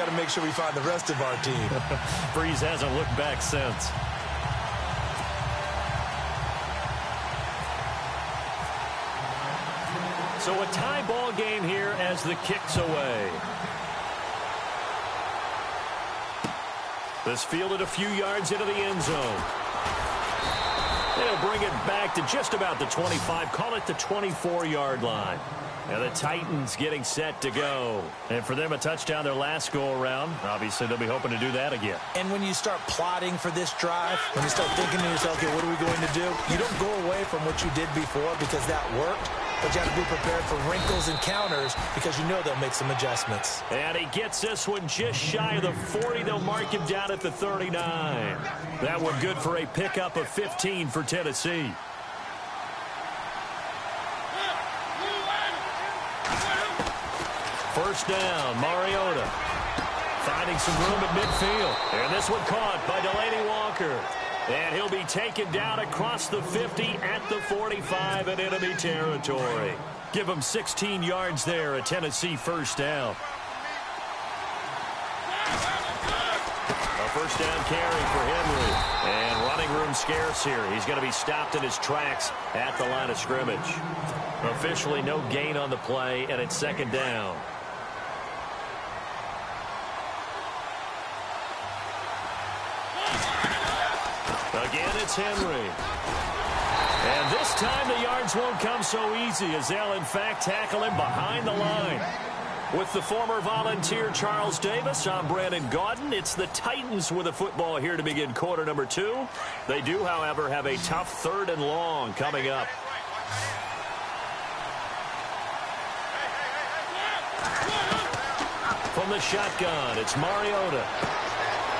got to make sure we find the rest of our team. Breeze hasn't looked back since. So a tie ball game here as the kick's away. This fielded a few yards into the end zone. They'll bring it back to just about the 25. Call it the 24-yard line. And the Titans getting set to go. And for them, a touchdown their last go-around. Obviously, they'll be hoping to do that again. And when you start plotting for this drive, when you start thinking to yourself, okay, what are we going to do? You don't go away from what you did before because that worked. But you have to be prepared for wrinkles and counters because you know they'll make some adjustments. And he gets this one just shy of the 40. They'll mark him down at the 39. That one good for a pickup of 15 for Tennessee. First down, Mariota. Finding some room at midfield. And this one caught by Delaney Walker. And he'll be taken down across the 50 at the 45 in enemy territory. Give him 16 yards there, a Tennessee first down. A first down carry for Henry. And running room scarce here. He's going to be stopped in his tracks at the line of scrimmage. Officially no gain on the play, and it's second down. Again, it's Henry. And this time the yards won't come so easy as they'll, in fact, tackle him behind the line. With the former Volunteer Charles Davis, I'm Brandon Gaudin. It's the Titans with the football here to begin quarter number 2. They do, however, have a tough 3rd and long coming up. From the shotgun, it's Mariota.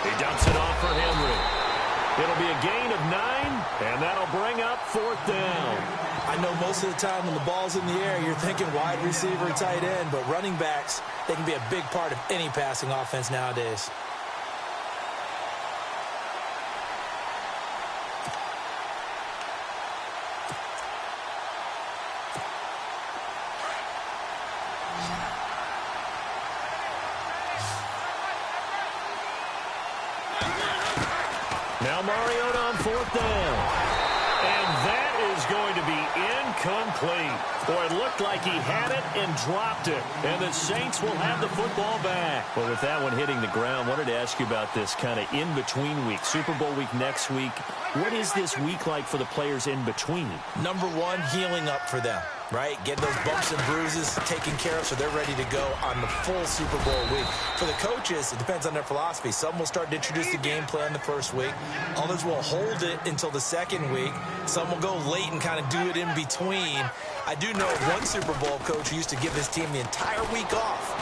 He dumps it off for Henry. It'll be a gain of 9, and that'll bring up 4th down. I know most of the time when the ball's in the air, you're thinking wide receiver, tight end, but running backs, they can be a big part of any passing offense nowadays. Now Mariota on 4th down. And that is going to be incomplete. Boy, it looked like he had it and dropped it. And the Saints will have the football back. Well, with that one hitting the ground, wanted to ask you about this kind of in-between week. Super Bowl week next week. What is this week like for the players in between? Number one, healing up for them, right? Getting those bumps and bruises taken care of so they're ready to go on the full Super Bowl week. For the coaches, it depends on their philosophy. Some will start to introduce the game plan the first week. Others will hold it until the second week. Some will go late and kind of do it in between. I do know one Super Bowl coach who used to give his team the entire week off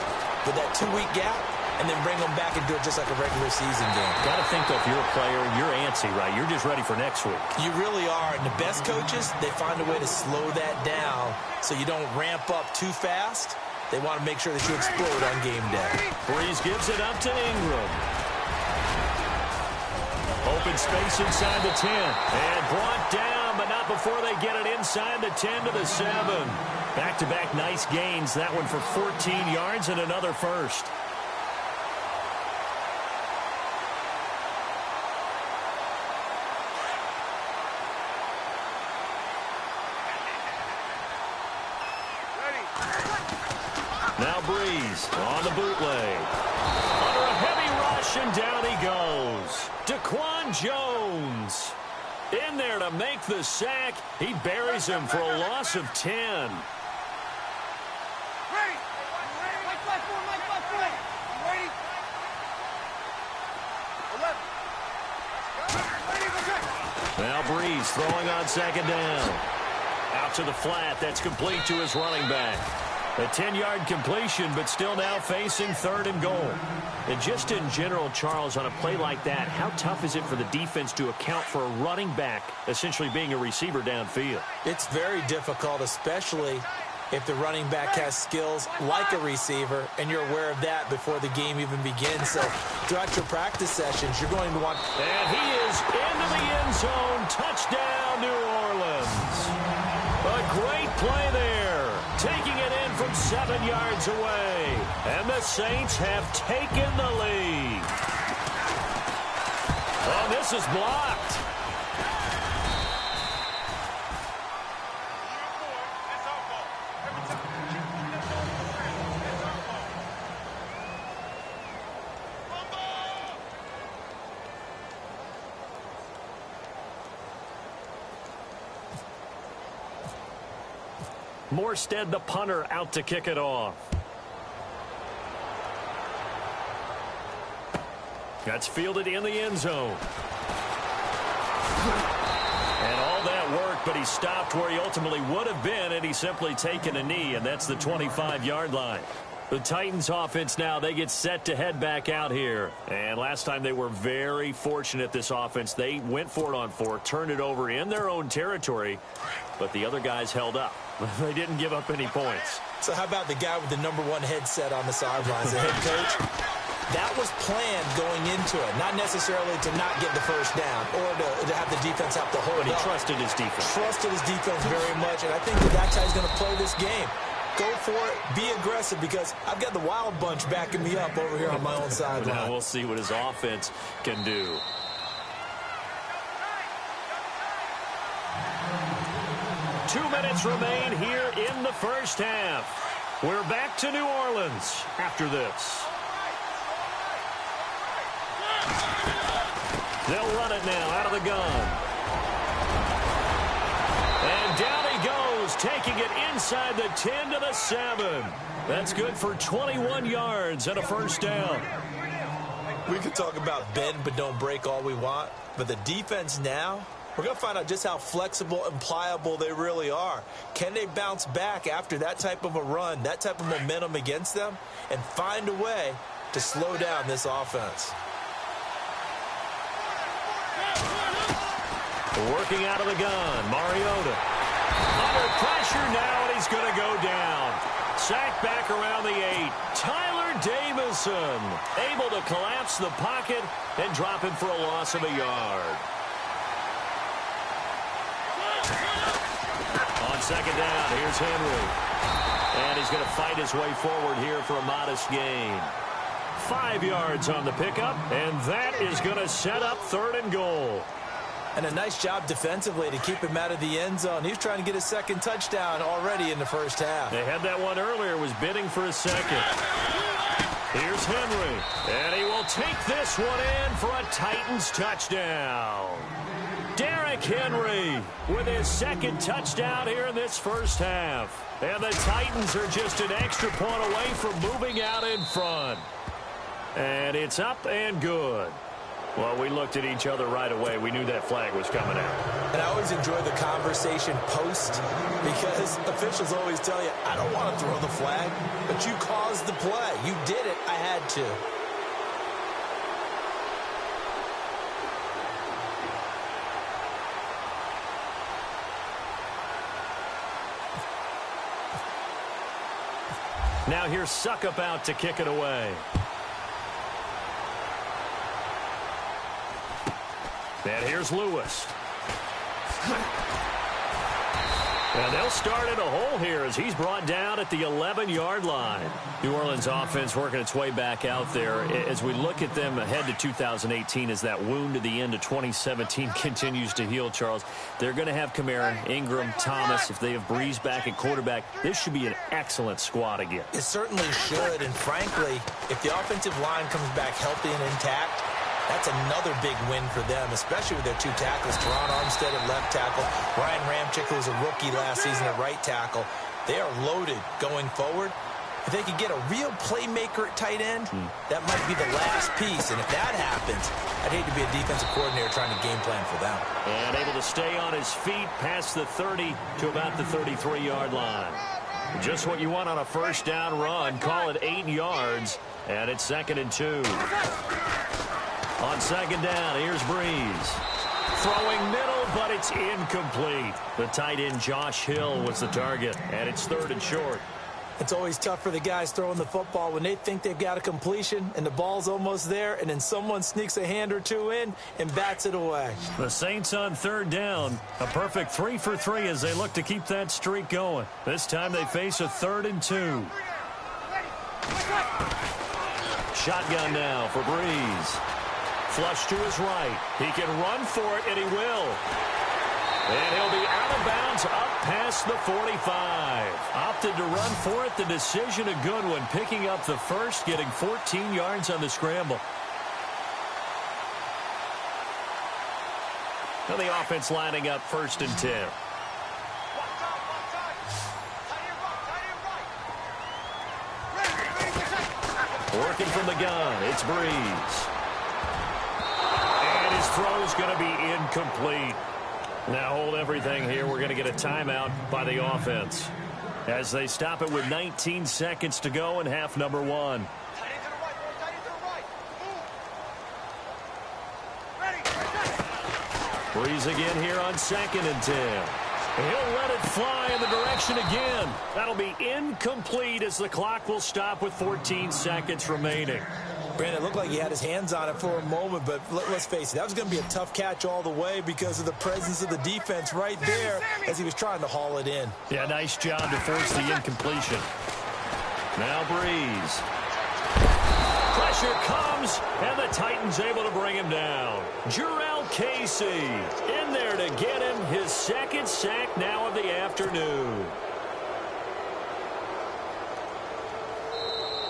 with that 2-week gap, and then bring them back and do it just like a regular season game. Got to think, though, if you're a player, you're antsy, right? You're just ready for next week. You really are. And the best coaches, they find a way to slow that down so you don't ramp up too fast. They want to make sure that you explode on game day. Breeze gives it up to Ingram. Open space inside the 10. And brought down, but not before they get it inside the 10 to the 7. Back-to-back nice gains. That one for 14 yards and another first. Now Breeze on the bootleg. Under a heavy rush, and down he goes. Daquan Jones in there to make the sack. He buries him for a loss of 10. Now Breeze throwing on second down. Out to the flat. That's complete to his running back. A 10-yard completion, but still now facing 3rd and goal. And just in general, Charles, on a play like that, how tough is it for the defense to account for a running back essentially being a receiver downfield? It's very difficult, especially if the running back has skills like a receiver, and you're aware of that before the game even begins. So throughout your practice sessions, you're going to want... And he is into the end zone. Touchdown, New Orleans. A great play there. Taking it in from 7 yards away. And the Saints have taken the lead. Oh, this is blocked. Morstead, the punter, out to kick it off. That's fielded in the end zone. And all that work, but he stopped where he ultimately would have been, and he's simply taken a knee, and that's the 25-yard line. The Titans offense now, they get set to head back out here. And last time they were very fortunate, this offense. They went for it on 4, turned it over in their own territory, but the other guys held up. They didn't give up any points. So how about the guy with the #1 headset on the sidelines, the head coach? That was planned going into it, not necessarily to not get the first down or to have the defense have to hold But he up. trusted his defense. Trusted his defense very much, and I think that's how he's going to play this game. Go for it, be aggressive, because I've got the wild bunch backing me up over here on my own sideline. Now we'll see what his offense can do. Two minutes remain here in the first half. We're back to New Orleans after this. They'll run it now out of the gun. And down he goes, taking it inside the 10 to the 7. That's good for 21 yards and a first down. We could talk about bend but don't break all we want, but the defense now, we're going to find out just how flexible and pliable they really are. Can they bounce back after that type of a run, that type of momentum against them, and find a way to slow down this offense? Working out of the gun, Mariota. Under pressure now, and he's going to go down. Sacked back around the 8. Tyler Davison able to collapse the pocket and drop him for a loss of a yard. On second down, here's Henry. And he's going to fight his way forward here for a modest gain. 5 yards on the pickup, and that is going to set up 3rd and goal. And a nice job defensively to keep him out of the end zone. He was trying to get his second touchdown already in the first half. They had that one earlier, was bidding for a second. Here's Henry, and he will take this one in for a Titans touchdown. Derrick Henry with his second touchdown here in this first half. And the Titans are just an extra point away from moving out in front. And it's up and good. Well, we looked at each other right away. We knew that flag was coming out. And I always enjoy the conversation post, because officials always tell you, I don't want to throw the flag, but you caused the play. You did it. I had to. Now here's Suckup out to kick it away. And here's Lewis. And they'll start in a hole here as he's brought down at the 11-yard line. New Orleans offense working its way back out there. As we look at them ahead to 2018, as that wound at the end of 2017 continues to heal, Charles, they're going to have Kamara, Ingram, Thomas. If they have Breeze back at quarterback, this should be an excellent squad again. It certainly should, and frankly, if the offensive line comes back healthy and intact, that's another big win for them, especially with their 2 tackles. Teron Armstead at left tackle, Ryan Ramczyk, who was a rookie last season at right tackle. They are loaded going forward. If they could get a real playmaker at tight end, that might be the last piece. And if that happens, I'd hate to be a defensive coordinator trying to game plan for them. And able to stay on his feet past the 30 to about the 33-yard line. Just what you want on a first down run. Call it 8 yards, and it's 2nd and 2. On second down, here's Breeze. Throwing middle, but it's incomplete. The tight end, Josh Hill, was the target, and it's 3rd and short. It's always tough for the guys throwing the football when they think they've got a completion and the ball's almost there, and then someone sneaks a hand or two in and bats it away. The Saints on third down. A perfect 3 for 3 as they look to keep that streak going. This time they face a 3rd and 2. Shotgun now for Breeze. Flush to his right. He can run for it, and he will. And he'll be out of bounds up past the 45. Opted to run for it. The decision a good one. Picking up the first, getting 14 yards on the scramble. Now the offense lining up 1st and 10. Working from the gun, it's Breeze. And his throw is going to be incomplete. Now hold everything here. We're going to get a timeout by the offense as they stop it with 19 seconds to go in half number 1. Breeze again here on 2nd and 10. He'll let it fly in the direction again. That'll be incomplete as the clock will stop with 14 seconds remaining. Brandon, it looked like he had his hands on it for a moment, but let's face it, that was going to be a tough catch all the way because of the presence of the defense right there as he was trying to haul it in. Yeah, nice job to force the incompletion. Now Breeze. Pressure comes, and the Titans able to bring him down. Jarrell Casey in there to get him his 2nd sack now of the afternoon.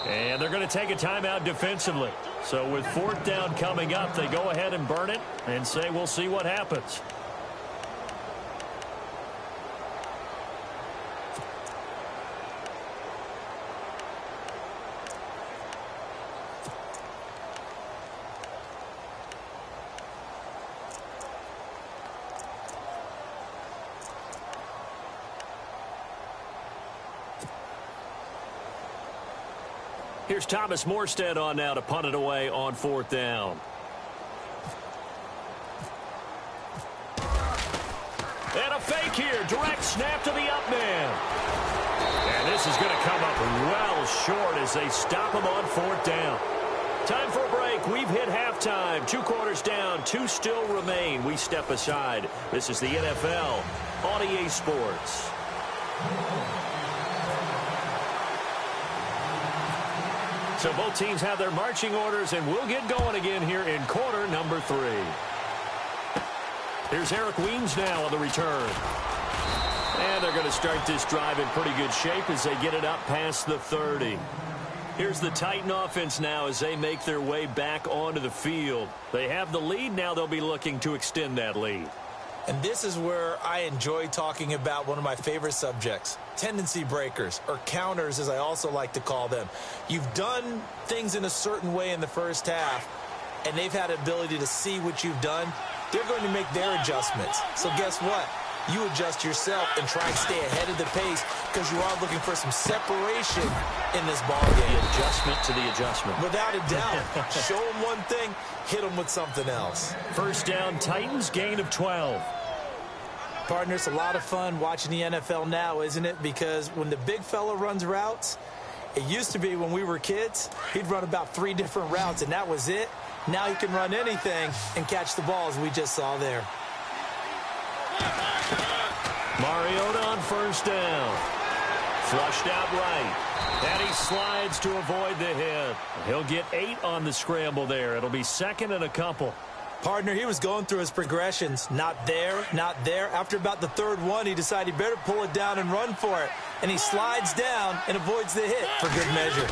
And they're going to take a timeout defensively. So with 4th down coming up, they go ahead and burn it and say we'll see what happens. Here's Thomas Morstead on now to punt it away on 4th down. And a fake here. Direct snap to the up man. And this is going to come up well short as they stop him on 4th down. Time for a break. We've hit halftime. 2 quarters down. 2 still remain. We step aside. This is the NFL on EA Sports. So both teams have their marching orders, and we'll get going again here in quarter number 3. Here's Eric Weems now on the return. And they're going to start this drive in pretty good shape as they get it up past the 30. Here's the Titan offense now as they make their way back onto the field. They have the lead. Now they'll be looking to extend that lead. And this is where I enjoy talking about one of my favorite subjects, tendency breakers, or counters as I also like to call them. You've done things in a certain way in the first half, and they've had the ability to see what you've done. They're going to make their adjustments. So guess what? You adjust yourself and try and stay ahead of the pace because you are looking for some separation in this ball game. The adjustment to the adjustment. Without a doubt. Show them one thing, hit them with something else. 1st down, Titans, gain of 12. Partner, it's a lot of fun watching the NFL now, isn't it? Because when the big fella runs routes, it used to be when we were kids, he'd run about 3 different routes, and that was it. Now he can run anything and catch the ball, as we just saw there. Mariota on 1st down. Flushed out right. And he slides to avoid the hit. He'll get 8 on the scramble there. It'll be 2nd and a couple. Partner, he was going through his progressions. Not there, not there. After about the 3rd one, he decided he better pull it down and run for it. And he slides down and avoids the hit for good measure.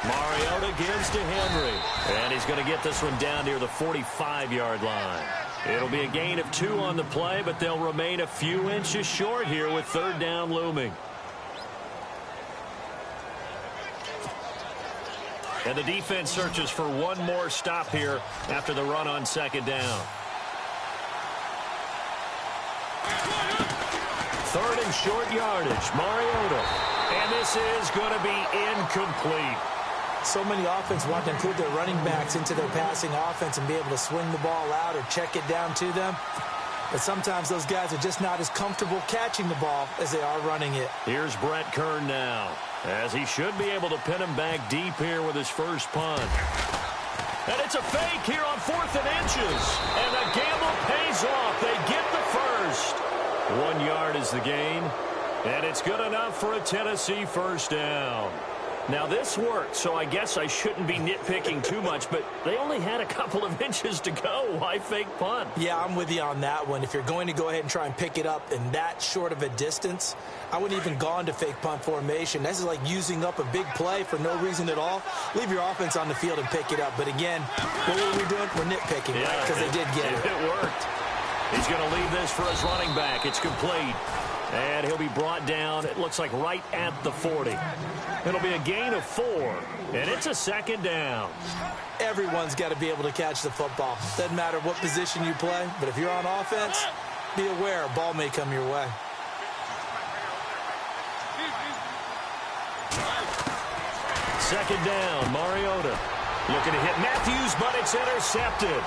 Mariota gives to Henry. And he's going to get this one down near the 45-yard line. It'll be a gain of 2 on the play, but they'll remain a few inches short here with 3rd down looming. And the defense searches for one more stop here after the run on 2nd down. 3rd and short yardage. Mariota. And this is going to be incomplete. So many offenses want to include their running backs into their passing offense and be able to swing the ball out or check it down to them. But sometimes those guys are just not as comfortable catching the ball as they are running it. Here's Brett Kern now. as he should be able to pin him back deep here with his first punt. And it's a fake here on 4th and inches. And the gamble pays off. They get the first. 1 yard is the gain. And it's good enough for a Tennessee first down. Now, this worked, so I guess I shouldn't be nitpicking too much, but they only had a couple of inches to go. Why fake punt? Yeah, I'm with you on that one. If you're going to go ahead and try and pick it up in that short of a distance, I wouldn't even gone to fake punt formation. This is like using up a big play for no reason at all. Leave your offense on the field and pick it up. But again, what were we doing? We're nitpicking, right? Because they did get it. It worked. He's going to leave this for his running back. It's complete. And he'll be brought down, it looks like, right at the 40. It'll be a gain of 4, and it's a second down. Everyone's got to be able to catch the football. Doesn't matter what position you play, but if you're on offense, be aware a ball may come your way. Second down, Mariota. Looking to hit Matthews, but it's intercepted.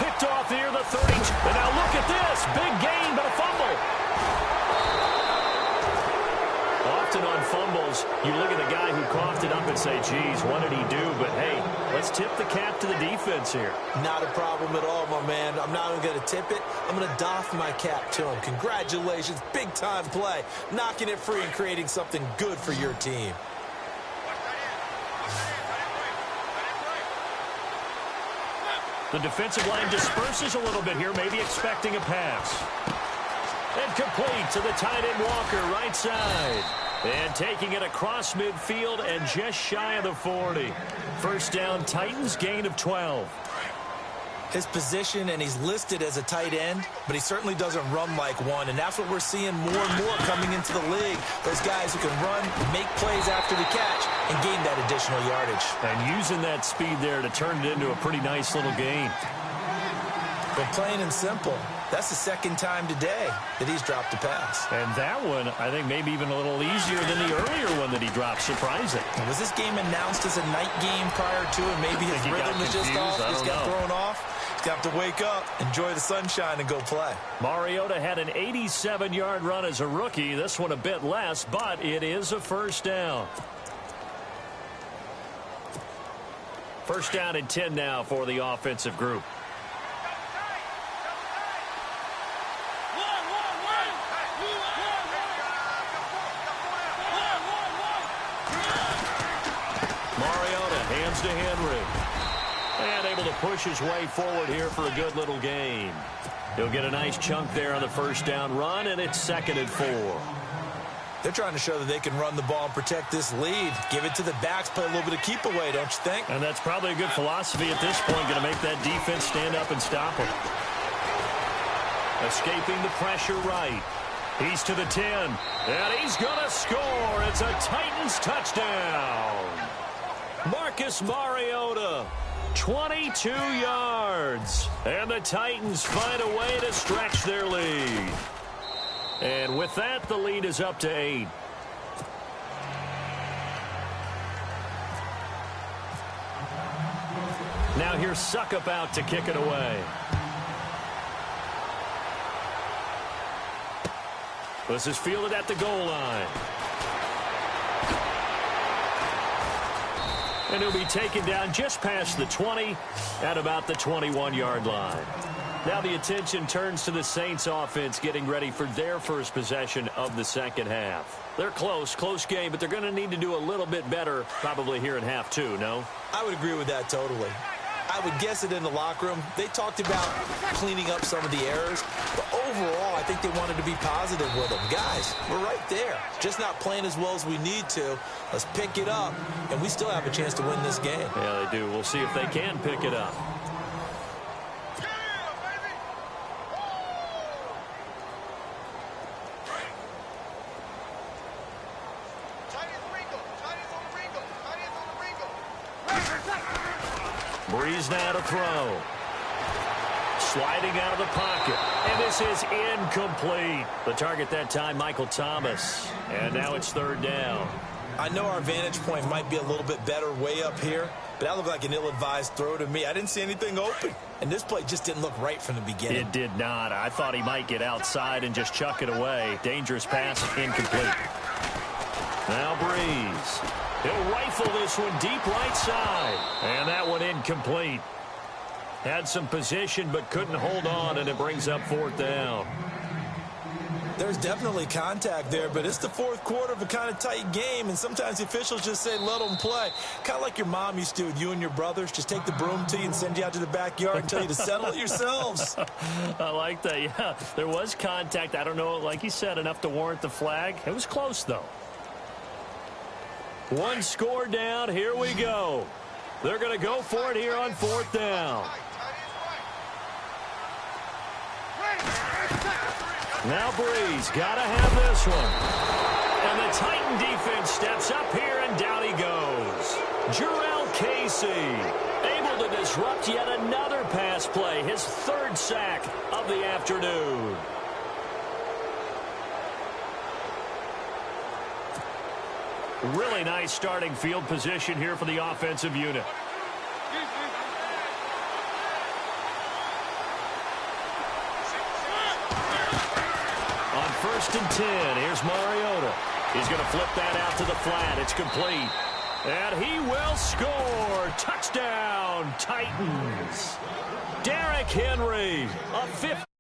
Picked off near the 30. And now look at this. Big gain, but a fumble. Often on fumbles, you look at the guy who coughed it up and say, geez, what did he do? But, hey, let's tip the cap to the defense here. Not a problem at all, my man. I'm not even going to tip it. I'm going to doff my cap to him. Congratulations. Big-time play. Knocking it free and creating something good for your team. The defensive line disperses a little bit here, maybe expecting a pass. And complete to the tight end Walker, right side. And taking it across midfield and just shy of the 40. First down, Titans, gain of 12. His position, and he's listed as a tight end, but he certainly doesn't run like one, and that's what we're seeing more and more coming into the league. Those guys who can run, make plays after the catch, and gain that additional yardage. And using that speed there to turn it into a pretty nice little gain. But plain and simple, that's the second time today that he's dropped a pass. And that one, I think, maybe even a little easier than the earlier one that he dropped. Surprising. Was this game announced as a night game prior to it? Maybe his rhythm was just off. He just got thrown off. He's got to wake up, enjoy the sunshine, and go play. Mariota had an 87-yard run as a rookie. This one a bit less, but it is a first down. First down and 10 now for the offensive group. To Henry. And able to push his way forward here for a good little gain. He'll get a nice chunk there on the first down run, and it's 2nd and 4. They're trying to show that they can run the ball and protect this lead. Give it to the backs, play a little bit of keep away, don't you think? And that's probably a good philosophy at this point, going to make that defense stand up and stop him. Escaping the pressure right. He's to the 10, and he's going to score. It's a Titans touchdown. Marcus Mariota, 22 yards. And the Titans find a way to stretch their lead. And with that, the lead is up to 8. Now here's Suckup out to kick it away. This is fielded at the goal line. And he'll be taken down just past the 20 at about the 21-yard line. Now the attention turns to the Saints offense getting ready for their first possession of the second half. They're close game, but they're going to need to do a little bit better probably here in half 2, no? I would agree with that totally. I would guess it in the locker room. They talked about cleaning up some of the errors, but overall, I think they wanted to be positive with them. Guys, we're right there. Just not playing as well as we need to. Let's pick it up, and we still have a chance to win this game. Yeah, they do. We'll see if they can pick it up. Breeze now to throw. Sliding out of the pocket. And this is incomplete. The target that time, Michael Thomas. And now it's 3rd down. I know our vantage point might be a little bit better way up here, but that looked like an ill-advised throw to me. I didn't see anything open. And this play just didn't look right from the beginning. It did not. I thought he might get outside and just chuck it away. Dangerous pass, incomplete. Now Breeze. He'll rifle this one deep right side. And that one incomplete. Had some position but couldn't hold on, and it brings up 4th down. There's definitely contact there, but it's the 4th quarter of a kind of tight game, and sometimes the officials just say, let them play. Kind of like your mom used to with you and your brothers. Just take the broom to you and send you out to the backyard and tell you to settle it yourselves. I like that, yeah. There was contact. I don't know, like you said, enough to warrant the flag. It was close, though. 1 score down. Here we go. They're going to go for it here on 4th down. Now Breeze, got to have this one. And the Titan defense steps up here, and down he goes. Jarrell Casey, able to disrupt yet another pass play, his 3rd sack of the afternoon. Really nice starting field position here for the offensive unit. On 1st and 10, here's Mariota. He's going to flip that out to the flat. It's complete. And he will score. Touchdown, Titans. Derrick Henry, a 50.